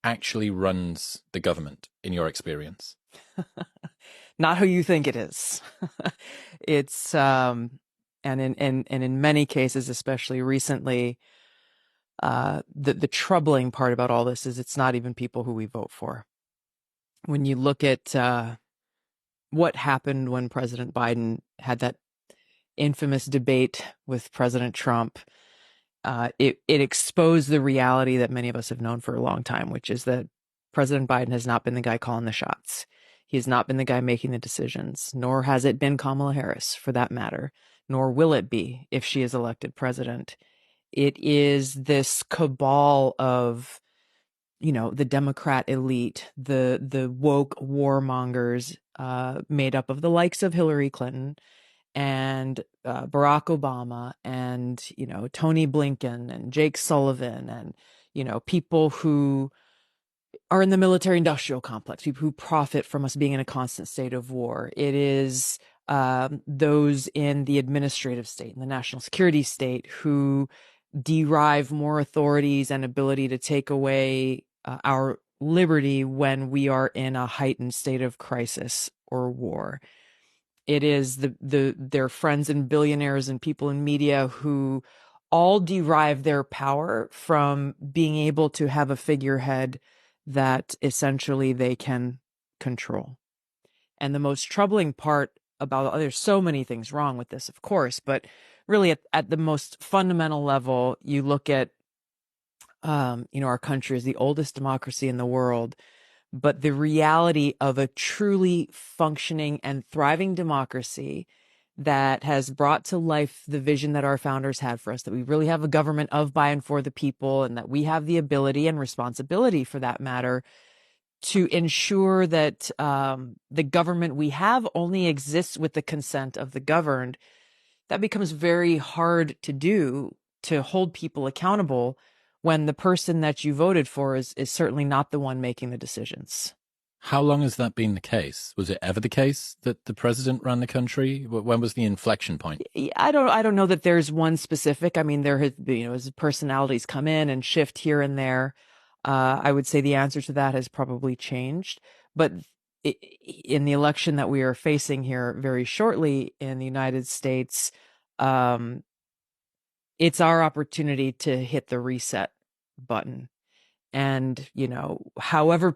actually runs the government in your experience? Not who you think it is. It's and in many cases, especially recently, the troubling part about all this is it's not even people who we vote for. When you look at what happened when President Biden had that infamous debate with President Trump, it exposed the reality that many of us have known for a long time, which is that President Biden has not been the guy calling the shots. He has not been the guy making the decisions, nor has it been Kamala Harris, for that matter, nor will it be if she is elected president. It is this cabal of, the Democrat elite, the woke warmongers, made up of the likes of Hillary Clinton and Barack Obama and, Tony Blinken and Jake Sullivan and, people who are in the military industrial complex, people who profit from us being in a constant state of war. It is those in the administrative state, in the national security state, who derive more authorities and ability to take away our liberty when we are in a heightened state of crisis or war. It is their friends and billionaires and people in media who all derive their power from being able to have a figurehead that essentially they can control. And the most troubling part about, there's so many things wrong with this, of course, but really at the most fundamental level, you look at, our country is the oldest democracy in the world, but the reality of a truly functioning and thriving democracy that has brought to life the vision that our founders had for us, that we really have a government of, by, and for the people, and that we have the ability and responsibility, for that matter, to ensure that the government we have only exists with the consent of the governed. That becomes very hard to do, to hold people accountable when the person that you voted for is certainly not the one making the decisions. How long has that been the case? Was it ever the case that the president ran the country? When was the inflection point? I don't know that there's one specific. I mean, there has been, as personalities come in and shift here and there. I would say the answer to that has probably changed. But in the election that we are facing here very shortly in the United States, it's our opportunity to hit the reset button. And, however